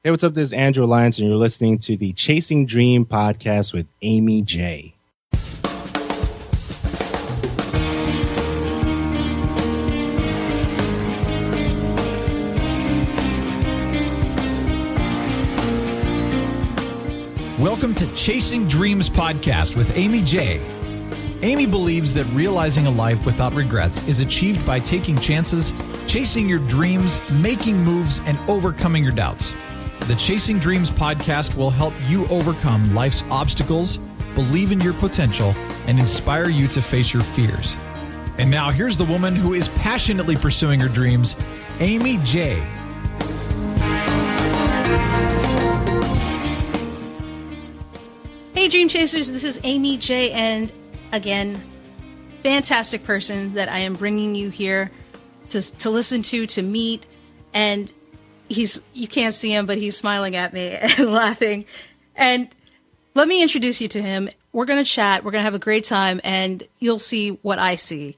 Hey, what's up? This is Andrew Alliance, and you're listening to the Chasing Dream podcast with Amy J. Welcome to Chasing Dreams podcast with Amy J. Amy believes that realizing a life without regrets is achieved by taking chances, chasing your dreams, making moves, and overcoming your doubts. The Chasing Dreams podcast will help you overcome life's obstacles, believe in your potential, and inspire you to face your fears. And now here's the woman who is passionately pursuing her dreams, Amy J. Hey Dream Chasers, this is Amy J, and again, fantastic person that I am bringing you here to listen to meet, and you can't see him, but he's smiling at me and laughing. And let me introduce you to him. We're going to chat. We're going to have a great time, and you'll see what I see.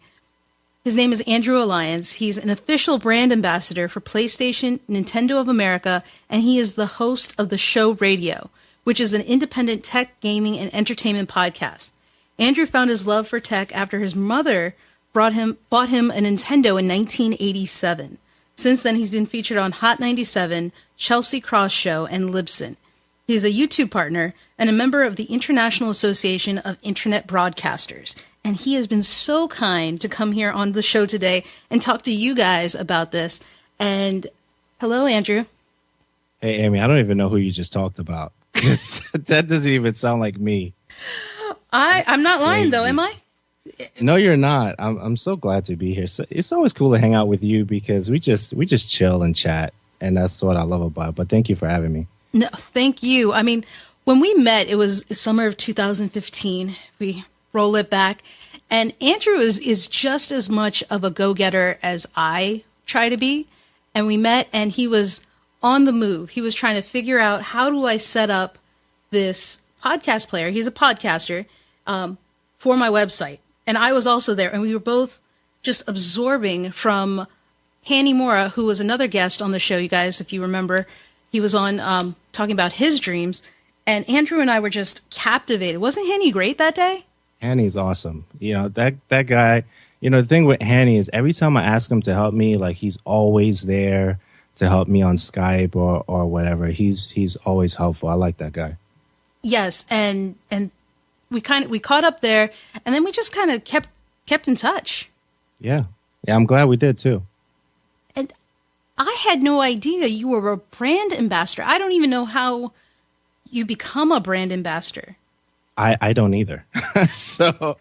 His name is Andrew Alliance. He's an official brand ambassador for PlayStation, Nintendo of America, and he is the host of The Show Radio, which is an independent tech, gaming, and entertainment podcast. Andrew found his love for tech after his mother bought him a Nintendo in 1987. Since then, he's been featured on Hot 97, Chelsea Cross Show, and Libsyn. He is a YouTube partner and a member of the International Association of Internet Broadcasters. And he has been so kind to come here on the show today and talk to you guys about this. And hello, Andrew. Hey, Amy, I don't even know who you just talked about. That doesn't even sound like me. I'm not lying, though, am I? No, you're not. I'm so glad to be here. So it's always cool to hang out with you because we just chill and chat, and that's what I love about it. But thank you for having me. No, thank you. I mean, when we met, it was summer of 2015. We roll it back, and Andrew is just as much of a go-getter as I try to be. And we met, and he was on the move. He was trying to figure out, how do I set up this podcast player? He's a podcaster for my website. And I was also there, and we were both just absorbing from Hanny Mora, who was another guest on the show, you guys, if you remember. He was on talking about his dreams, and Andrew and I were just captivated. Wasn't Hanny great that day? Hanny's awesome. You know, that guy, you know, the thing with Hanny is every time I ask him to help me, like, he's always there to help me on Skype or whatever. He's always helpful. I like that guy. Yes, and we caught up there, and then we just kind of kept in touch. Yeah, I'm glad we did too. And I had no idea you were a brand ambassador. I don't even know how you become a brand ambassador. I don't either. So,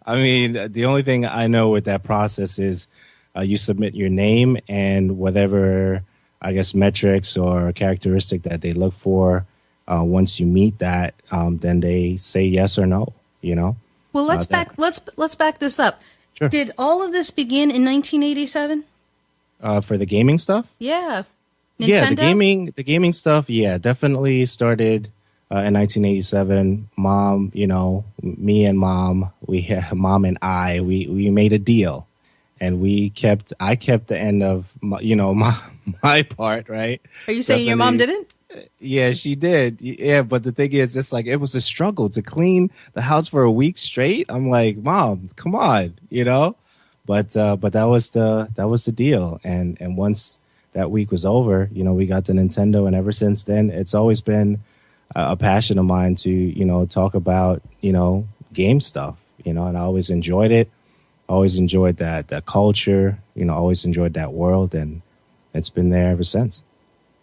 I mean, the only thing I know with that process is you submit your name and whatever, I guess, metrics or characteristic that they look for. Once you meet that, then they say yes or no, you know? Well, let's back this up. Sure. Did all of this begin in 1987? For the gaming stuff? Yeah. Nintendo? Yeah, the gaming stuff, yeah, definitely started in 1987. Mom, you know, me and Mom, Mom and I made a deal. And I kept the end of my part, right? Are you saying your mom didn't? Yeah, she did. Yeah, but the thing is, it's like it was a struggle to clean the house for a week straight. I'm like, Mom, come on, you know. But that was the deal. And once that week was over, you know, we got the Nintendo, and ever since then, it's always been a passion of mine to, you know, talk about, you know, game stuff, you know, and I always enjoyed it. Always enjoyed that culture, you know, always enjoyed that world, and it's been there ever since.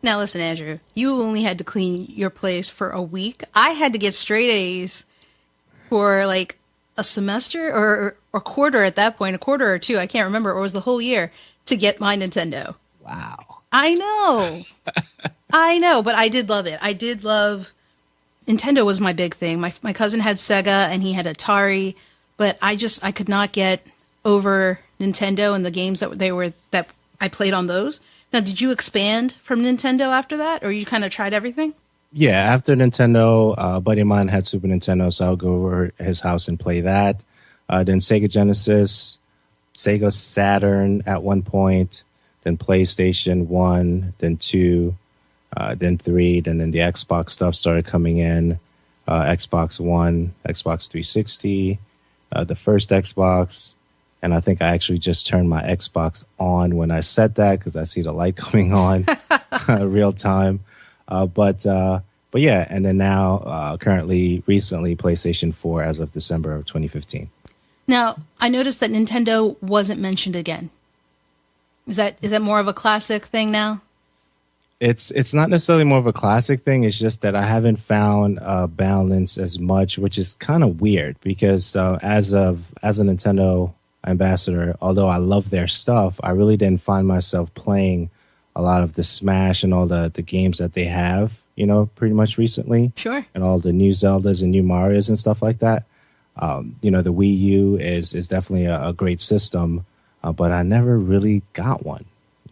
Now, listen, Andrew, you only had to clean your place for a week. I had to get straight A's for like a semester or a quarter at that point, a quarter or two, I can't remember, or it was the whole year to get my Nintendo. Wow. I know. I know, but I did love it. I did love Nintendo was my big thing. My cousin had Sega and he had Atari, but I could not get over Nintendo and the games that I played on those. Now, did you expand from Nintendo after that, or you kind of tried everything? Yeah, after Nintendo, a buddy of mine had Super Nintendo, so I would go over his house and play that. Then Sega Genesis, Sega Saturn at one point, then PlayStation 1, then 2, then 3, then the Xbox stuff started coming in. Xbox One, Xbox 360, the first Xbox. And I think I actually just turned my Xbox on when I said that because I see the light coming on real time. But yeah, and then now recently PlayStation 4 as of December of 2015. Now, I noticed that Nintendo wasn't mentioned again. Is that more of a classic thing now? It's not necessarily more of a classic thing. It's just that I haven't found balance as much, which is kind of weird because as a Nintendo ambassador, although I love their stuff, I really didn't find myself playing a lot of the Smash and all the games that they have, pretty much recently. Sure. And all the new Zeldas and new Marios and stuff like that. The Wii U is definitely a great system, but I never really got one.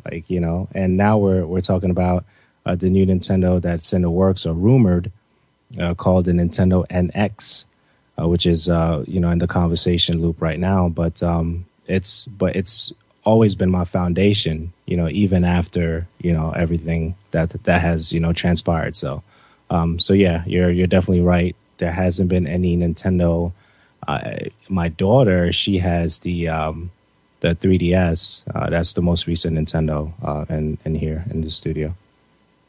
And now we're talking about the new Nintendo that's in the works or rumored, called the Nintendo NX, which is in the conversation loop right now. But it's always been my foundation, even after everything that has transpired. So yeah, you're definitely right. There hasn't been any Nintendo. My daughter, she has the 3DS. That's the most recent Nintendo in here in the studio.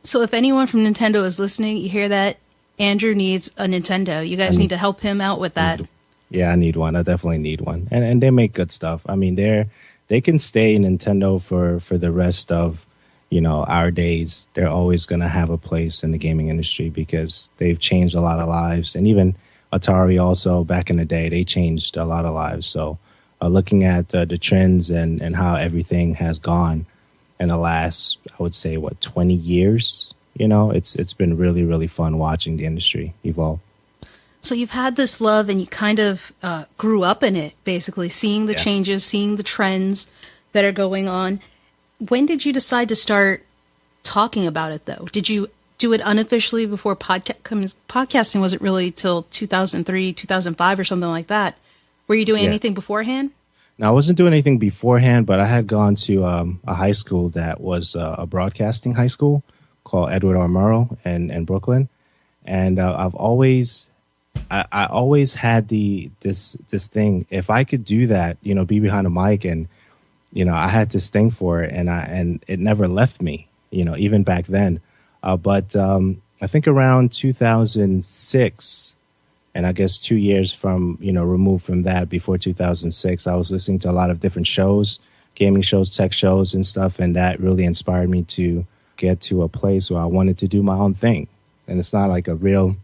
So if anyone from Nintendo is listening, you hear that? Andrew needs a Nintendo. You guys need to help him out with that. Yeah, I need one. I definitely need one. And they make good stuff. I mean, they can stay Nintendo for the rest of, our days. They're always going to have a place in the gaming industry because they've changed a lot of lives. And even Atari also, back in the day, they changed a lot of lives. So looking at the trends and how everything has gone in the last, I would say, 20 years, it's been really, really fun watching the industry evolve. So you've had this love and you kind of grew up in it, basically, seeing the changes, seeing the trends that are going on. When did you decide to start talking about it, though? Did you do it unofficially before podcasting? Wasn't really till 2003, 2005 or something like that. Were you doing anything beforehand? No, I wasn't doing anything beforehand, but I had gone to a high school that was a broadcasting high school called Edward R. Murrow in Brooklyn. And I've always... I always had this thing. If I could do that, be behind a mic, and I had this thing for it, and it never left me. Even back then. But I think around 2006, and I guess 2 years from removed from that, before 2006, I was listening to a lot of different shows, gaming shows, tech shows, and stuff, and that really inspired me to get to a place where I wanted to do my own thing. And it's not like a real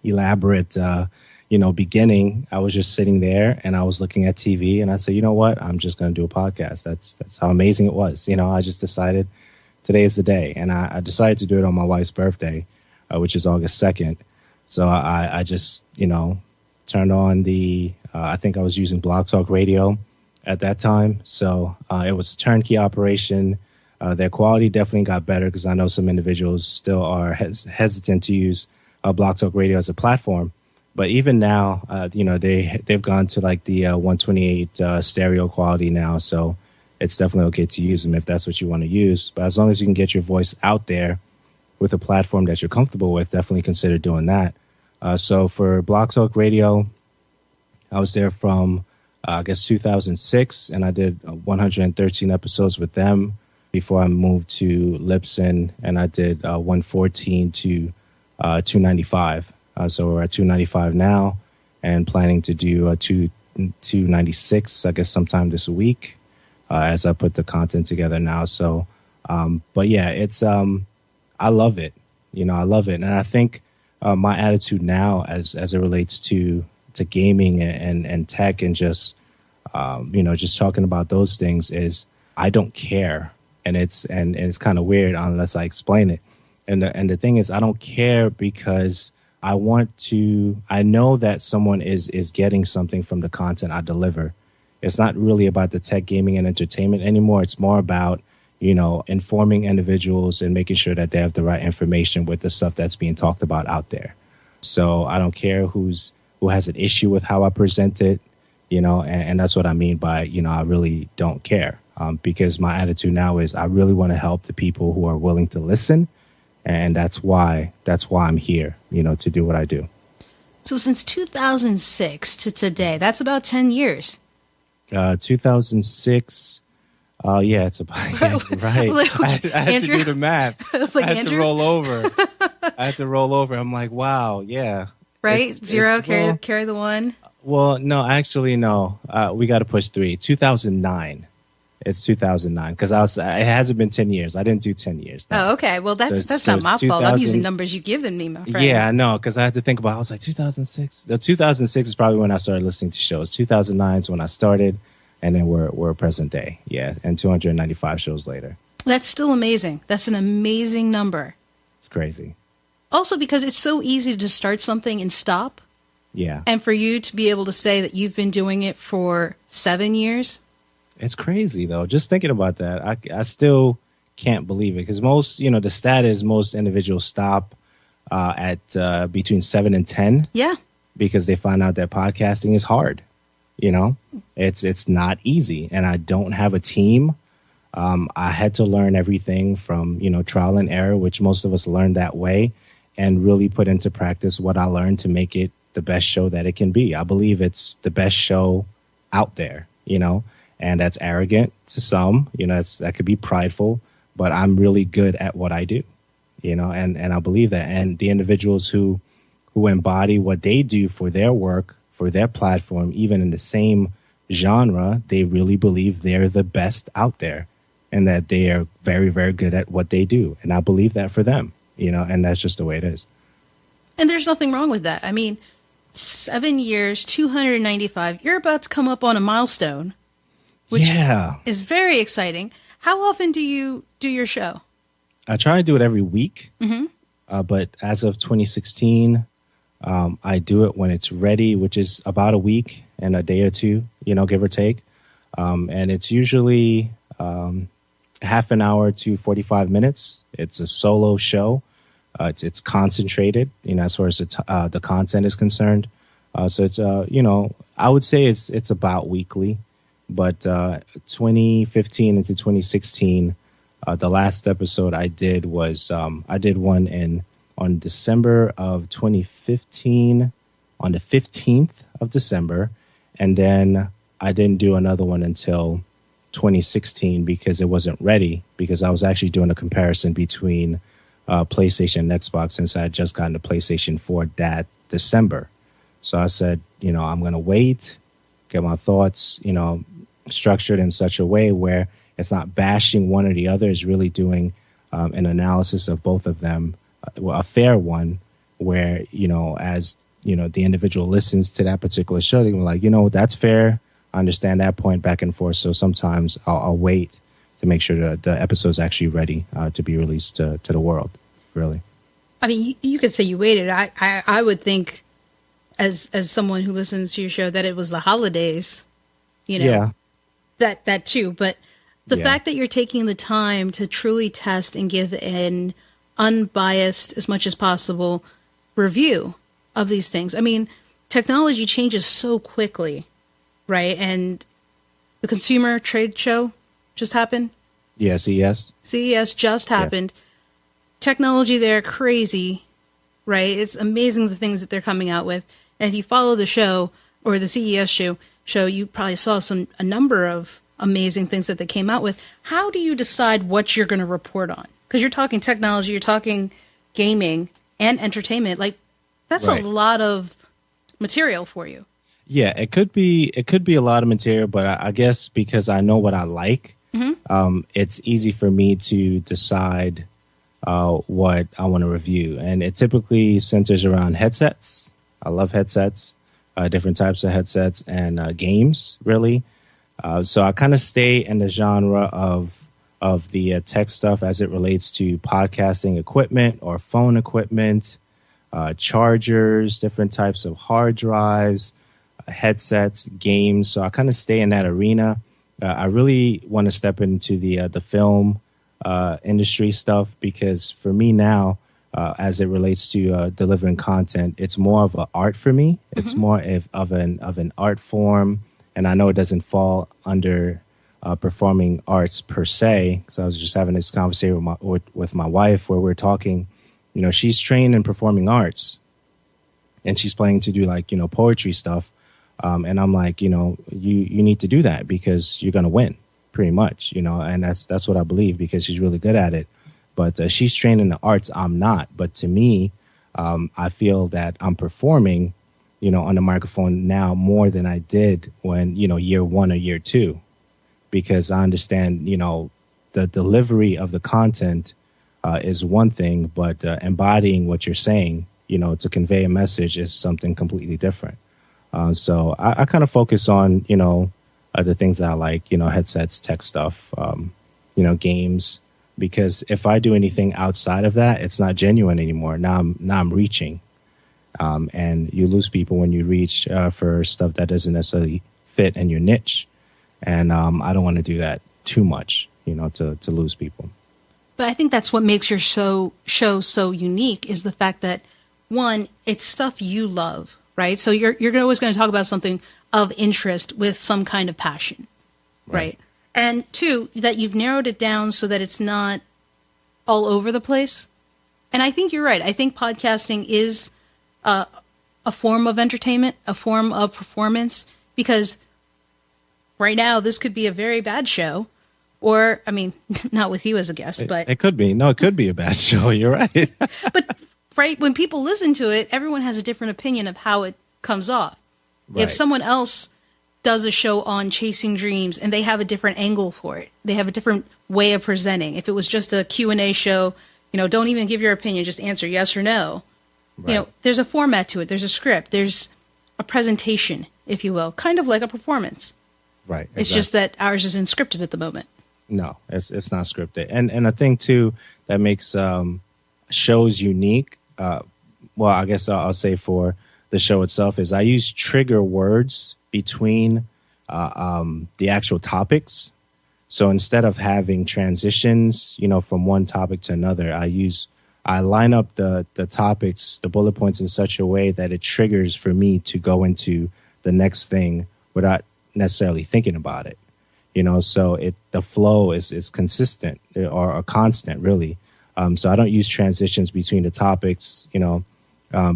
elaborate, beginning. I was just sitting there and I was looking at TV and I said, you know what? I'm just going to do a podcast. That's how amazing it was. I just decided today is the day. And I decided to do it on my wife's birthday, which is August 2nd. So I just, turned on I think I was using Blog Talk Radio at that time. So it was a turnkey operation. Their quality definitely got better because I know some individuals still are hesitant to use Blog Talk Radio as a platform. But even now, they've gone to like the 128 stereo quality now. So it's definitely okay to use them if that's what you want to use. But as long as you can get your voice out there with a platform that you're comfortable with, definitely consider doing that. So for Blog Talk Radio, I was there from, 2006, and I did 113 episodes with them before I moved to Libsyn, and I did 114 to 295. So we're at 295 now and planning to do 296, I guess, sometime this week as I put the content together now. So, but yeah, it's, I love it. I love it. And I think my attitude now as it relates to gaming and tech and just, just talking about those things is I don't care. And it's kind of weird unless I explain it. And the thing is, I don't care because I know that someone is getting something from the content I deliver. It's not really about the tech, gaming, and entertainment anymore. It's more about, informing individuals and making sure that they have the right information with the stuff that's being talked about out there. So I don't care who has an issue with how I present it, and that's what I mean by, I really don't care. Because my attitude now is I really want to help the people who are willing to listen And that's why I'm here, to do what I do. So since 2006 to today, that's about 10 years. 2006. Yeah, it's about right. I had to do the math. I had to roll over. I'm like, wow, yeah. Right? Zero, carry the one. Well, no, actually, no. We got to push 3. 2009. It's 2009 because it hasn't been 10 years. I didn't do 10 years. No. Oh, okay. Well, that's not my fault. I'm using numbers you've given me, my friend. Yeah, I know, because I had to think about. I was like 2006. 2006 is probably when I started listening to shows. 2009 is when I started, and then we're present day. Yeah, and 295 shows later. That's still amazing. That's an amazing number. It's crazy. Also, because it's so easy to start something and stop. Yeah. And for you to be able to say that you've been doing it for 7 years. It's crazy, though. Just thinking about that, I still can't believe it because the stat is most individuals stop at between 7 and 10. Yeah. Because they find out that podcasting is hard. It's not easy. And I don't have a team. I had to learn everything from, trial and error, which most of us learn that way, and really put into practice what I learned to make it the best show that it can be. I believe it's the best show out there, and that's arrogant to some, that could be prideful, but I'm really good at what I do, and I believe that. And the individuals who embody what they do for their work, for their platform, even in the same genre, they really believe they're the best out there and that they are very, very good at what they do. And I believe that for them, and that's just the way it is. And there's nothing wrong with that. I mean, 7 years, 295, you're about to come up on a milestone, which is very exciting. How often do you do your show? I try to do it every week, but as of 2016, I do it when it's ready, which is about a week and a day or two, give or take. And it's usually half an hour to 45 minutes. It's a solo show. It's concentrated, as far as the content is concerned. So it's, I would say it's about weekly. But 2015 into 2016, the last episode I did was I did one on December of 2015, on the 15th of December. And then I didn't do another one until 2016 because it wasn't ready, because I was actually doing a comparison between PlayStation and Xbox since I had just gotten the PlayStation 4 that December. So I said, I'm going to wait, get my thoughts, structured in such a way where it's not bashing one or the other. It's really doing an analysis of both of them, a fair one where, as, the individual listens to that particular show, they can be like, that's fair. I understand that point, back and forth. So sometimes I'll wait to make sure that the episode's actually ready to be released to the world, really. I mean, you could say you waited. I would think, as someone who listens to your show, that it was the holidays, Yeah. That too. But the fact that you're taking the time to truly test and give an unbiased, as much as possible, review of these things. I mean, technology changes so quickly, right? And the Consumer Trade Show just happened. Yeah, CES. CES just happened. Yeah. Technology there, crazy, right? It's amazing the things that they're coming out with. And if you follow the show or the CES show, you probably saw a number of amazing things that they came out with. How do you decide what you're going to report on? Because you're talking technology, you're talking gaming and entertainment. Like, that's right. A lot of material for you. Yeah, it could be a lot of material, but I guess because I know what I like, it's easy for me to decide what I want to review. And it typically centers around headsets. I love headsets, different types of headsets, and games, really. So I kind of stay in the genre of the tech stuff as it relates to podcasting equipment or phone equipment, chargers, different types of hard drives, headsets, games. So I kind of stay in that arena. I really want to step into the film industry stuff because for me now, as it relates to delivering content, it's more of an art for me. It's more of an art form, and I know it doesn't fall under performing arts per se. So I was just having this conversation with my wife where we're talking she's trained in performing arts, and she's planning to do like, poetry stuff. And I'm like, you need to do that because you're going to win pretty much, and that's what I believe because she's really good at it. But she's trained in the arts. I'm not. But to me, I feel that I'm performing, on the microphone now more than I did when, year one or year two, because I understand, the delivery of the content is one thing, but embodying what you're saying, to convey a message is something completely different. So I kind of focus on, the things that I like, headsets, tech stuff, games, because if I do anything outside of that, it's not genuine anymore. Now I'm reaching, and you lose people when you reach for stuff that doesn't necessarily fit in your niche. And I don't want to do that too much, to lose people. But I think that's what makes your show so unique is the fact that, one, it's stuff you love, right? So you're always going to talk about something of interest with some kind of passion, right? And two, that you've narrowed it down so that it's not all over the place. And I think you're right. I think podcasting is a form of entertainment, a form of performance, because right now this could be a very bad show. Or, I mean, not with you as a guest, but... It could be. No, it could be a bad show. You're right. But, right, when people listen to it, everyone has a different opinion of how it comes off. Right. If someone else does a show on chasing dreams and they have a different angle for it, they have a different way of presenting. If it was just a Q&A show, don't even give your opinion, just answer yes or no. Right. There's a format to it. There's a script. There's a presentation, if you will, kind of like a performance. Right. It's just that ours isn't scripted at the moment. No, it's not scripted. And I think, too, that makes shows unique. Well, I guess I'll say for the show itself is I use trigger words between the actual topics. So instead of having transitions, from one topic to another, I line up the topics, the bullet points in such a way that it triggers for me to go into the next thing without necessarily thinking about it. So the flow is consistent or constant, really. So I don't use transitions between the topics,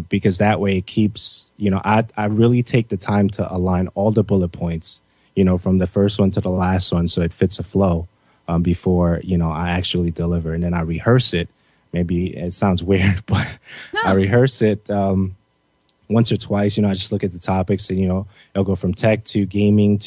because that way it keeps, I really take the time to align all the bullet points, from the first one to the last one, so it fits a flow before, I actually deliver. And then I rehearse it. Maybe it sounds weird, but no. I rehearse it once or twice. I just look at the topics and, it'll go from tech to gaming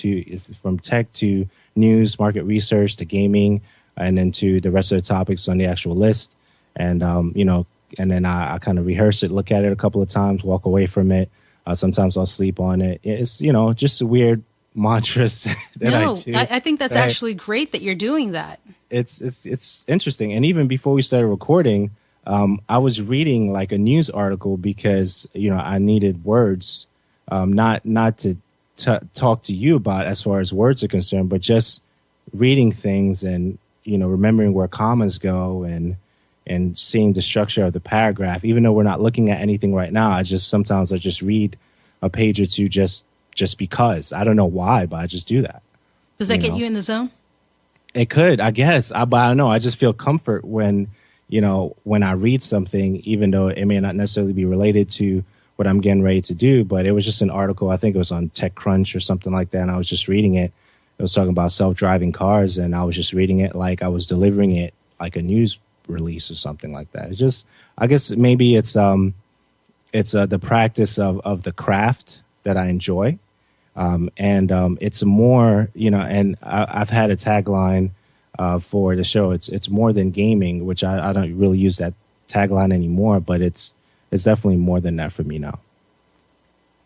from tech to news, market research to gaming, and then to the rest of the topics on the actual list. And, and then I kind of rehearse it, look at it a couple of times, walk away from it. Sometimes I'll sleep on it. It's, just a weird mantras that I do. I think that's actually great that you're doing that. It's interesting. And even before we started recording, I was reading like a news article because, I needed words, not to talk to you about as far as words are concerned, but just reading things and, remembering where commas go and seeing the structure of the paragraph. Even though we're not looking at anything right now, sometimes I just read a page or two just because. I don't know why, but I just do that. Does that get you in the zone? It could, I guess. But I don't know. I just feel comfort when I read something, even though it may not necessarily be related to what I'm getting ready to do. But it was just an article. I think it was on TechCrunch or something like that. And I was just reading it. It was talking about self-driving cars. And I was just reading it like I was delivering it like a news release or something like that. It's just, I guess maybe it's the practice of the craft that I enjoy. And it's more, and I've had a tagline for the show. It's more than gaming, which I don't really use that tagline anymore, but it's definitely more than that for me now.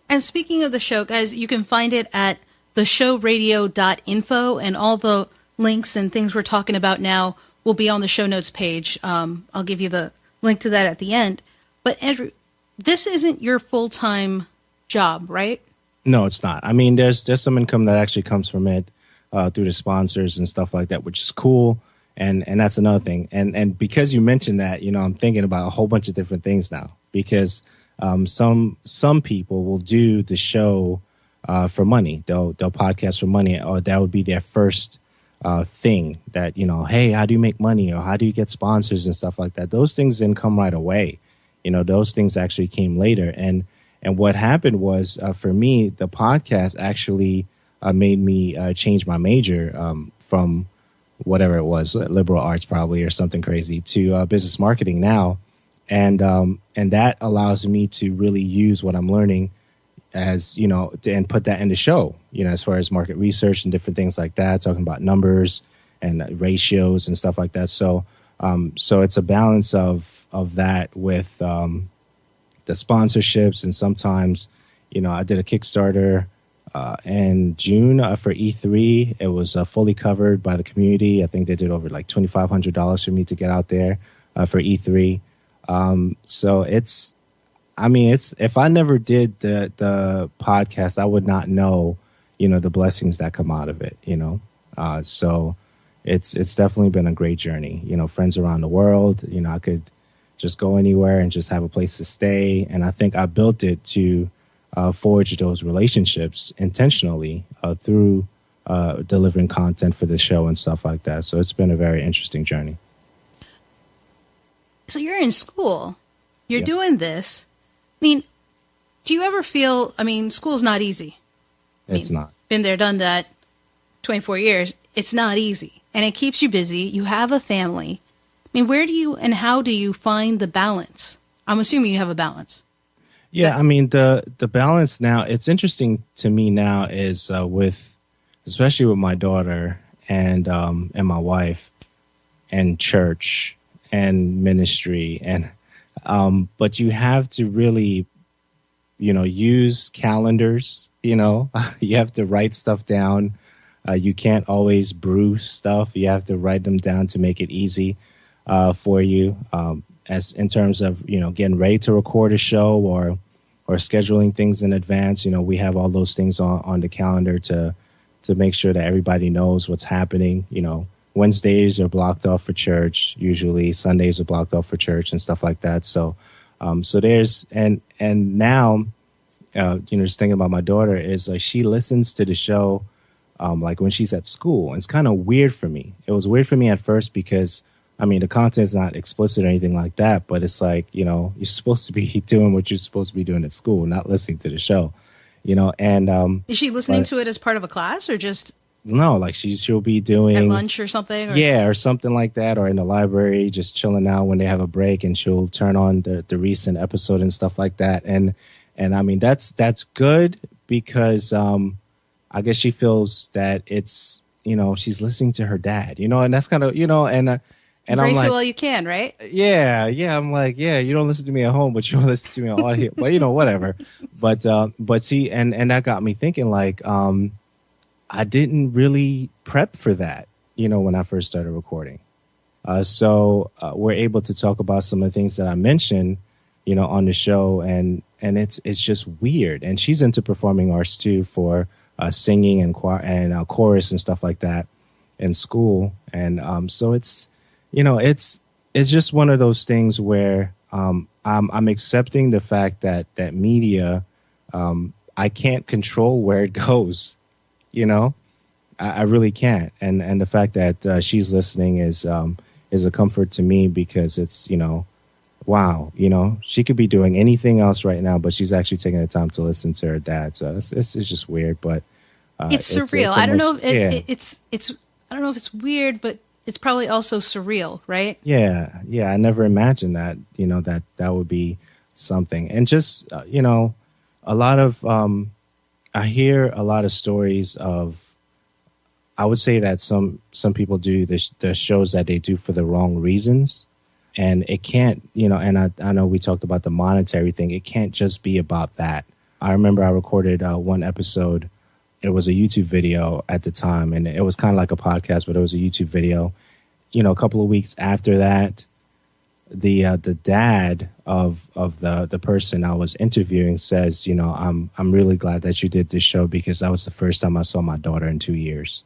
And speaking of the show, guys, you can find it at theshowradio.info, and all the links and things we're talking about now will be on the show notes page. I'll give you the link to that at the end. But Andrew, this isn't your full-time job, right? No, it's not. I mean, there's some income that actually comes from it through the sponsors and stuff like that, which is cool. And that's another thing. And because you mentioned that, I'm thinking about a whole bunch of different things now, because some people will do the show for money. They'll podcast for money, or that would be their first thing that, hey, how do you make money, or how do you get sponsors and stuff like that? Those things didn't come right away. Those things actually came later. And what happened was, for me, the podcast actually made me change my major from whatever it was, liberal arts probably, or something crazy, to business marketing now. And that allows me to really use what I'm learning as, and put that in the show, as far as market research and different things like that, talking about numbers and ratios and stuff like that. So it's a balance of that with the sponsorships. And sometimes, I did a Kickstarter in June for E3. It was fully covered by the community. I think they did over like $2,500 for me to get out there for E3. So it's if I never did the podcast, I would not know, the blessings that come out of it, so it's definitely been a great journey, friends around the world, I could just go anywhere and just have a place to stay. And I think I built it to forge those relationships intentionally through delivering content for the show and stuff like that. So it's been a very interesting journey. So you're in school, you're doing this. I mean, do you ever feel, school's not easy. It's not. Been there, done that, 24 years. It's not easy. And it keeps you busy. You have a family. Where do you and how do you find the balance? I'm assuming you have a balance. Yeah, the balance now, it's interesting to me now is especially with my daughter and my wife and church and ministry, and but you have to really, use calendars. You have to write stuff down. You can't always brew stuff. You have to write them down to make it easy for you. As in terms of getting ready to record a show or scheduling things in advance. We have all those things on the calendar to make sure that everybody knows what's happening. Wednesdays are blocked off for church. Usually Sundays are blocked off for church and stuff like that. So, there's, and now, just thinking about my daughter is like, she listens to the show, like when she's at school. And it's kind of weird for me. It was weird for me at first because, the content is not explicit or anything like that, but it's like, you're supposed to be doing what you're supposed to be doing at school, not listening to the show, and, is she listening to it as part of a class or just? No, like she'll be doing at lunch or something? Or something like that, or in the library, just chilling out when they have a break, and she'll turn on the recent episode and stuff like that. And that's good because I guess she feels that it's, she's listening to her dad, and that's kind of, and embrace I'm like, it while you can, right? Yeah. I'm like, yeah, you don't listen to me at home, but you don't listen to me on audio, but whatever. But see, and that got me thinking, like, I didn't really prep for that, when I first started recording. So we're able to talk about some of the things that I mentioned, on the show, and it's just weird. And she's into performing arts too, for singing and choir and chorus and stuff like that in school. And so it's, it's just one of those things where I'm accepting the fact that media, I can't control where it goes. I really can't. And the fact that she's listening is a comfort to me, because it's, wow, she could be doing anything else right now, but she's actually taking the time to listen to her dad. So it's just weird, but it's surreal. I don't know if it's I don't know if it's weird, but it's probably also surreal, right? Yeah. I never imagined that, that would be something. And just, a lot of, I hear a lot of stories of, I would say that some people do the shows that they do for the wrong reasons. And it can't, and I know we talked about the monetary thing. It can't just be about that. I remember I recorded one episode. It was a YouTube video at the time, and it was kind of like a podcast, but it was a YouTube video. A couple of weeks after that, the dad of the person I was interviewing says, I'm really glad that you did this show, because that was the first time I saw my daughter in 2 years.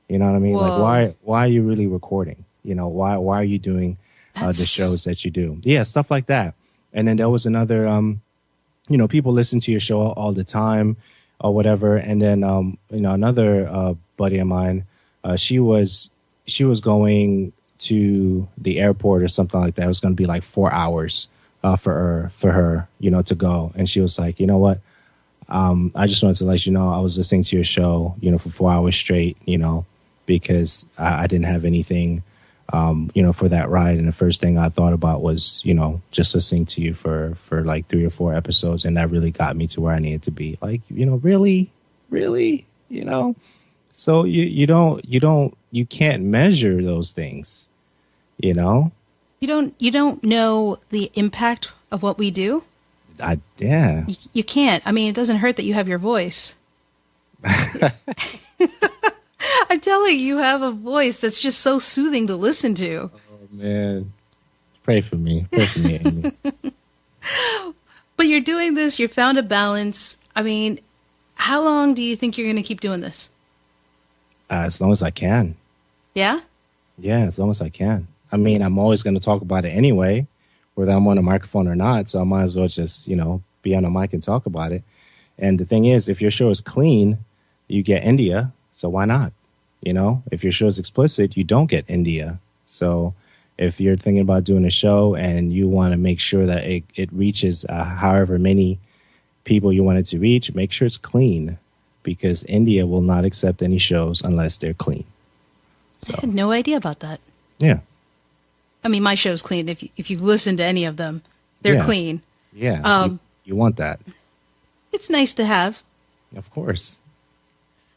You know what I mean? Whoa. Like, why are you really recording? Why are you doing the shows that you do? Yeah, stuff like that. And then there was another, people listen to your show all the time or whatever. And then, another buddy of mine she was going to the airport or something like that. It was going to be like 4 hours for her, to go. And she was like, you know what? I just wanted to let you know I was listening to your show, for 4 hours straight, because I didn't have anything, for that ride. And the first thing I thought about was, just listening to you for like 3 or 4 episodes. And that really got me to where I needed to be. Like, really, so you can't measure those things, You don't know the impact of what we do. Yeah. You can't. I mean, it doesn't hurt that you have your voice. I'm telling you have a voice that's just so soothing to listen to. Oh, man. Pray for me. Pray for me, Amy. But you're doing this. You found a balance. I mean, how long do you think you're going to keep doing this? As long as I can. Yeah? Yeah, as long as I can. I mean, I'm always going to talk about it anyway, whether I'm on a microphone or not. So I might as well just, be on a mic and talk about it. And the thing is, if your show is clean, you get India. So why not? If your show is explicit, you don't get India. So if you're thinking about doing a show and you want to make sure that it reaches however many people you want it to reach, make sure it's clean, because India will not accept any shows unless they're clean. So, I had no idea about that. Yeah. I mean, my show's clean. If you listen to any of them, they're clean. Yeah. You want that. It's nice to have. Of course.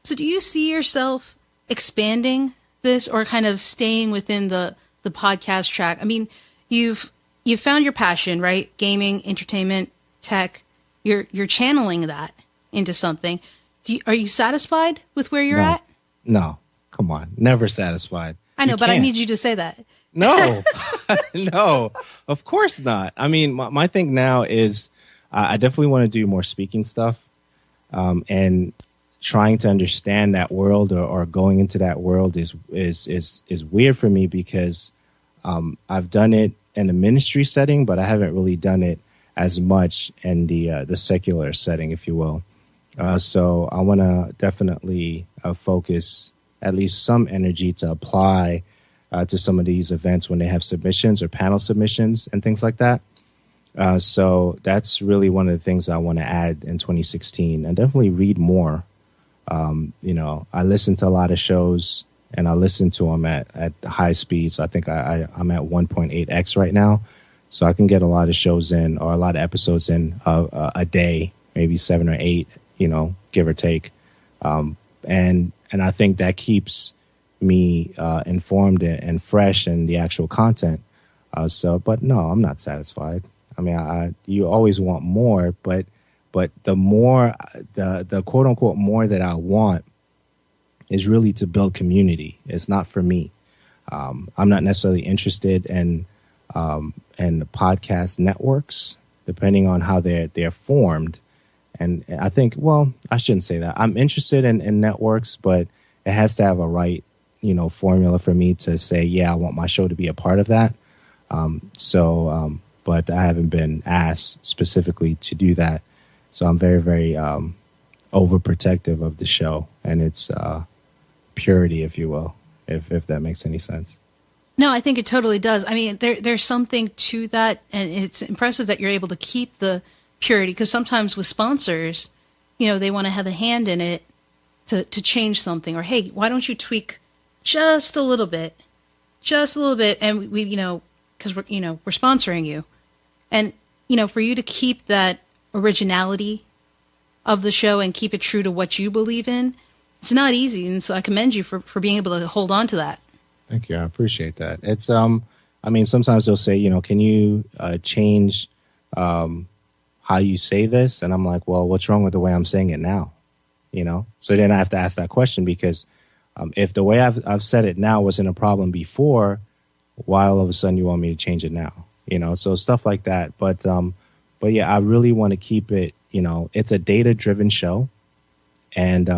So do you see yourself expanding this or kind of staying within the podcast track? I mean, you've found your passion, right? Gaming, entertainment, tech. You're channeling that into something. Are you satisfied with where you're at? No. Come on. Never satisfied. I know, but I need you to say that. No. No. Of course not. I mean, my thing now is I definitely want to do more speaking stuff, and trying to understand that world or going into that world is weird for me, because I've done it in a ministry setting, but I haven't really done it as much in the secular setting, if you will. So I want to definitely focus at least some energy to apply to some of these events when they have submissions or panel submissions and things like that. So that's really one of the things I want to add in 2016, and definitely read more. I listen to a lot of shows, and I listen to them at high speeds. I think I'm at 1.8x right now. So I can get a lot of shows in, or a lot of episodes in a day, maybe 7 or 8, give or take. And I think that keeps me informed and fresh in the actual content. But no, I'm not satisfied. I mean, you always want more, but the more, the quote unquote more that I want is really to build community. It's not for me. I'm not necessarily interested in the podcast networks, depending on how they're formed. And I think, well, I shouldn't say that. I'm interested in networks, but it has to have a right, formula for me to say, yeah, I want my show to be a part of that. But I haven't been asked specifically to do that. So I'm very, very overprotective of the show and its purity, if you will, if that makes any sense. No, I think it totally does. I mean, there's something to that, and it's impressive that you're able to keep the purity, because sometimes with sponsors, they want to have a hand in it to change something, or, hey, why don't you tweak just a little bit, and we because we're sponsoring you. And, for you to keep that originality of the show and keep it true to what you believe in, it's not easy. And so I commend you for being able to hold on to that. Thank you. I appreciate that. It's, I mean, sometimes they'll say, can you change how you say this? And I'm like, well, what's wrong with the way I'm saying it now? So then I have to ask that question, because if the way I've said it now wasn't a problem before, why all of a sudden you want me to change it now? So stuff like that. But yeah, I really want to keep it, it's a data-driven show. And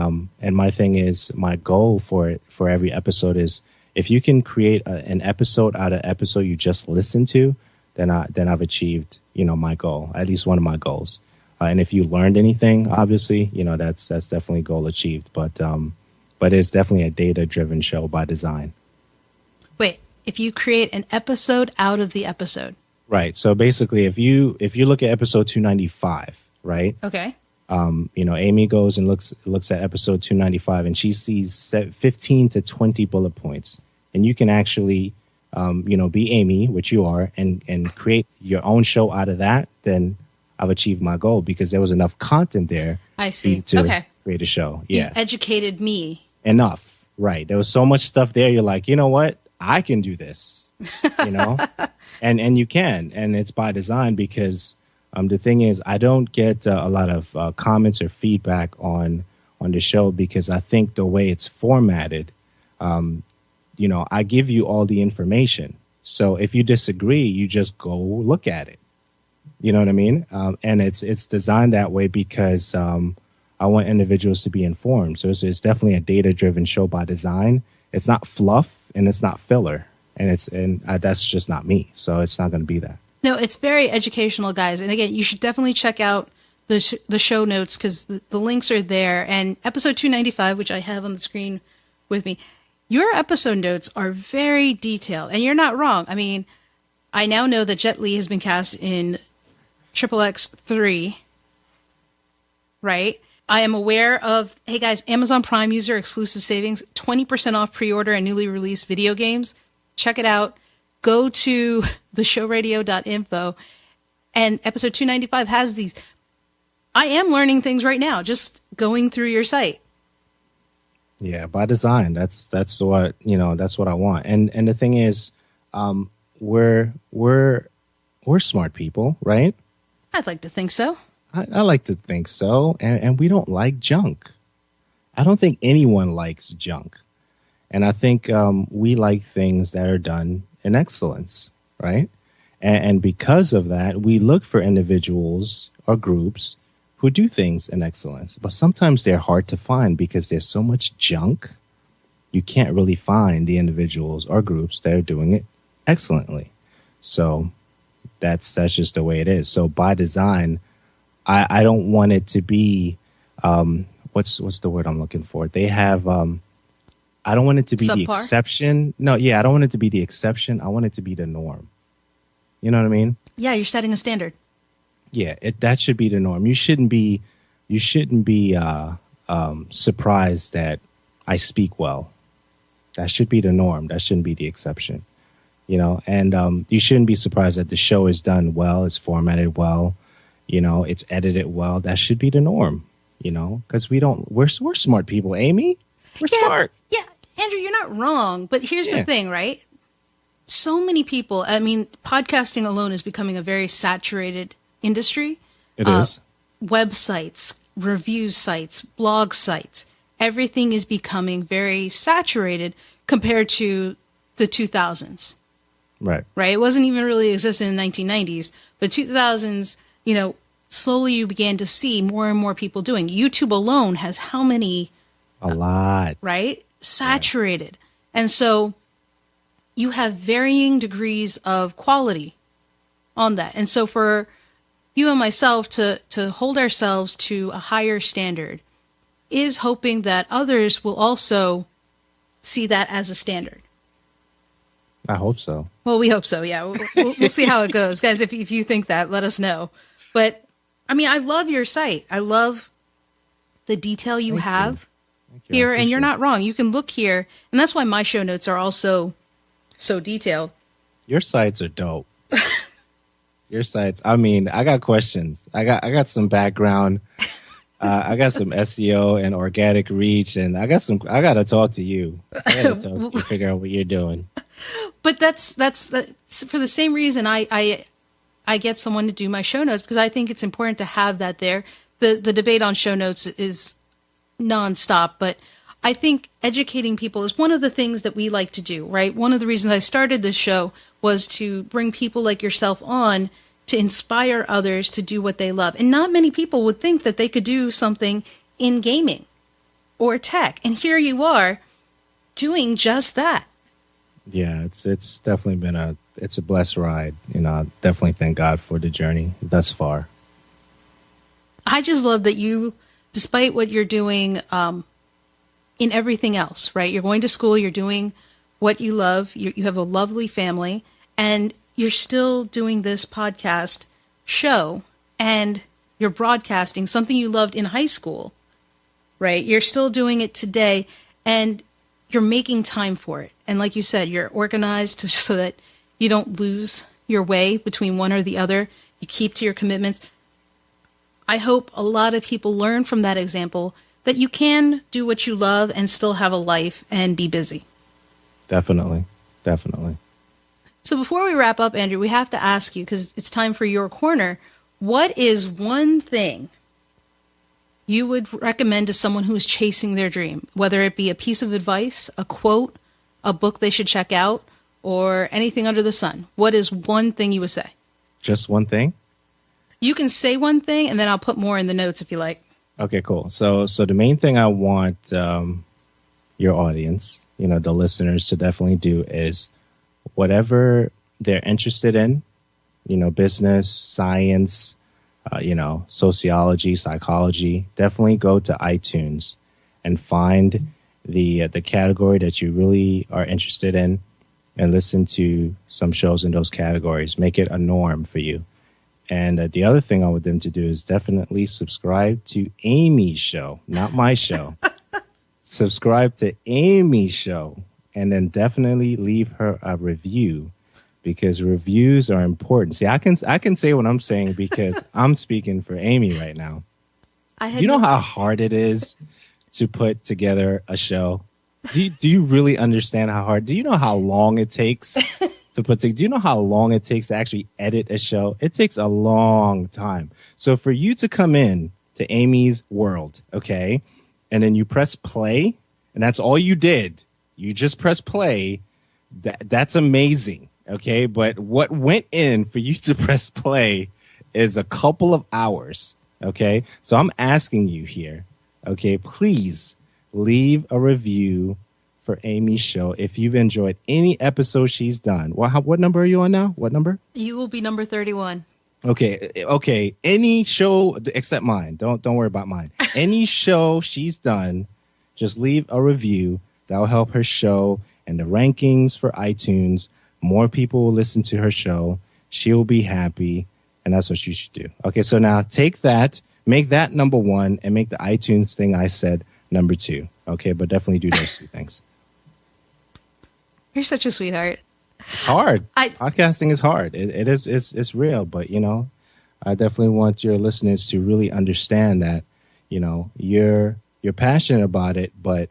my thing is, my goal for every episode is, if you can create an episode out of episode you just listened to, then I've achieved, my goal, at least one of my goals. And if you learned anything, obviously, that's definitely goal achieved. But but it's definitely a data-driven show by design. Wait, if you create an episode out of the episode. Right. So basically, if you look at episode 295, right? Okay. Amy goes and looks at episode 295, and she sees 15 to 20 bullet points, and you can actually, be Amy, which you are, and create your own show out of that. Then I've achieved my goal because there was enough content there. I see. To create a show. Yeah. You educated me enough. Right. There was so much stuff there. You're like, you know what? I can do this. And you can, and it's by design because. The thing is, I don't get a lot of comments or feedback on the show because I think the way it's formatted, I give you all the information. So if you disagree, you just go look at it. You know what I mean? And it's designed that way because I want individuals to be informed. So it's definitely a data-driven show by design. It's not fluff and it's not filler, and that's just not me. So it's not going to be that. No, it's very educational, guys. And again, you should definitely check out the show notes because the links are there. And episode 295, which I have on the screen with me, your episode notes are very detailed. And you're not wrong. I mean, I now know that Jet Li has been cast in XXX 3, right? I am aware of, hey guys, Amazon Prime user exclusive savings, 20% off pre-order and newly released video games. Check it out. Go to theshowradio.info, and episode 295 has these. I am learning things right now, just going through your site. Yeah, by design. That's what that's what I want. And the thing is, we're smart people, right? I'd like to think so. I like to think so, and we don't like junk. I don't think anyone likes junk, and I think we like things that are done in excellence, right? And because of that, we look for individuals or groups who do things in excellence. But sometimes they're hard to find because there's so much junk. You can't really find the individuals or groups that are doing it excellently. So that's just the way it is. So by design, I don't want it to be what's the word I'm looking for? They have I don't want it to be the exception. No, yeah, I don't want it to be the exception. I want it to be the norm. You know what I mean? Yeah, you're setting a standard. Yeah, that should be the norm. You shouldn't be surprised that I speak well. That should be the norm. That shouldn't be the exception. And you shouldn't be surprised that the show is done well, it's formatted well, it's edited well. That should be the norm. Because we're smart people, Amy. We're smart. Yeah, Andrew, you're not wrong. But here's the thing, right? So many people, I mean, podcasting alone is becoming a very saturated industry. It is. Websites, review sites, blog sites, everything is becoming very saturated compared to the 2000s. Right. Right? It wasn't even really existing in the 1990s. But 2000s, slowly you began to see more and more people doing. YouTube alone has how many... A lot. Right? Saturated. Yeah. And so you have varying degrees of quality on that. And so for you and myself to hold ourselves to a higher standard is hoping that others will also see that as a standard. I hope so. Well, we hope so, yeah. We'll see how it goes. Guys, if you think that, let us know. But, I mean, I love your site. I love the detail you have. Here, and you're not wrong. You can look here, and that's why my show notes are also so detailed. Your sites are dope. Your sites. I mean, I got questions. I got some background. I got some SEO and organic reach, and I got to talk to you. I got to talk to you, figure out what you're doing. But that's for the same reason I get someone to do my show notes, because I think it's important to have that there. The debate on show notes is nonstop, but I think educating people is one of the things that we like to do, right? One of the reasons I started this show was to bring people like yourself on to inspire others to do what they love. And not many people would think that they could do something in gaming or tech. And here you are doing just that. Yeah, it's definitely been a blessed ride. I definitely thank God for the journey thus far. I just love that you, despite what you're doing in everything else, right? You're going to school, you're doing what you love, you have a lovely family, and you're still doing this podcast show, and you're broadcasting something you loved in high school, right? You're still doing it today, and you're making time for it. And like you said, you're organized so that you don't lose your way between one or the other. You keep to your commitments. I hope a lot of people learn from that example that you can do what you love and still have a life and be busy. Definitely. Definitely. So before we wrap up, Andrew, we have to ask you, because it's time for your corner, what is one thing you would recommend to someone who is chasing their dream, whether it be a piece of advice, a quote, a book they should check out, or anything under the sun? What is one thing you would say? Just one thing? You can say one thing, and then I'll put more in the notes if you like. Okay, cool. So the main thing I want your audience, the listeners, to definitely do is whatever they're interested in, business, science, sociology, psychology, definitely go to iTunes and find the category that you really are interested in and listen to some shows in those categories. Make it a norm for you. And the other thing I want them to do is definitely subscribe to Amy's show, not my show. Subscribe to Amy's show, and then definitely leave her a review, because reviews are important. See, I can say what I'm saying because I'm speaking for Amy right now. You know how hard it is to put together a show? Do you really understand how hard? Do you know how long it takes to put together? Do you know how long it takes to actually edit a show? It takes a long time. So for you to come in to Amy's world, okay, and then you press play, and that's all you did. You just press play. That's amazing, okay? But what went in for you to press play is a couple of hours, okay? So I'm asking you here, okay, please leave a review for Amy's show if you've enjoyed any episode she's done. What number are you on now? What number? You will be number 31. Okay. Any show except mine. Don't worry about mine. Any show she's done, just leave a review. That'll help her show and the rankings for iTunes. More people will listen to her show. She will be happy, and that's what you should do. Okay, so now take that, make that number 1, and make the iTunes thing I said number 2. Okay, but definitely do those 2 things. You're such a sweetheart. It's hard. Podcasting is hard. It's real, but I definitely want your listeners to really understand that you're passionate about it, but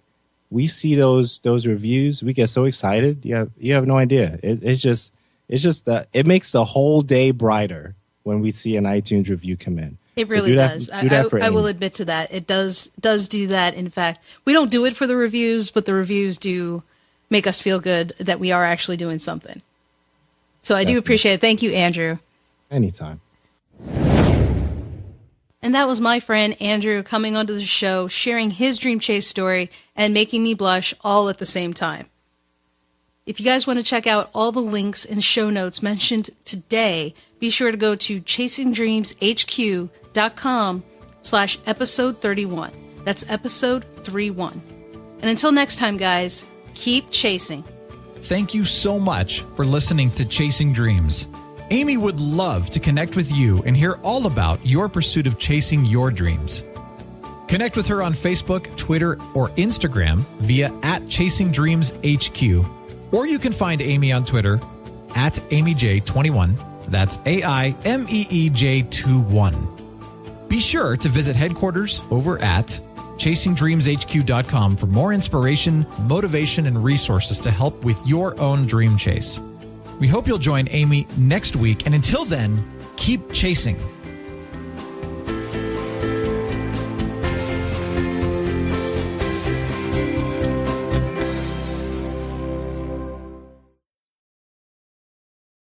we see those reviews, we get so excited. You have no idea. It's just it makes the whole day brighter when we see an iTunes review come in. It really does. I will admit to that. It does do that. In fact, we don't do it for the reviews, but the reviews do make us feel good that we are actually doing something. So I do appreciate it. Thank you, Andrew. Anytime. And that was my friend Andrew coming onto the show, sharing his dream chase story and making me blush all at the same time. If you guys want to check out all the links and show notes mentioned today, be sure to go to chasingdreamshq.com/episode 31. That's episode 31. And until next time, guys, keep chasing. Thank you so much for listening to Chasing Dreams. Amy would love to connect with you and hear all about your pursuit of chasing your dreams. Connect with her on Facebook, Twitter, or Instagram via @ChasingDreamsHQ. Or you can find Amy on Twitter @AmyJ21. That's AIMEEJ21. Be sure to visit headquarters over at ChasingDreamsHQ.com for more inspiration, motivation, and resources to help with your own dream chase. We hope you'll join Amy next week, and until then, keep chasing.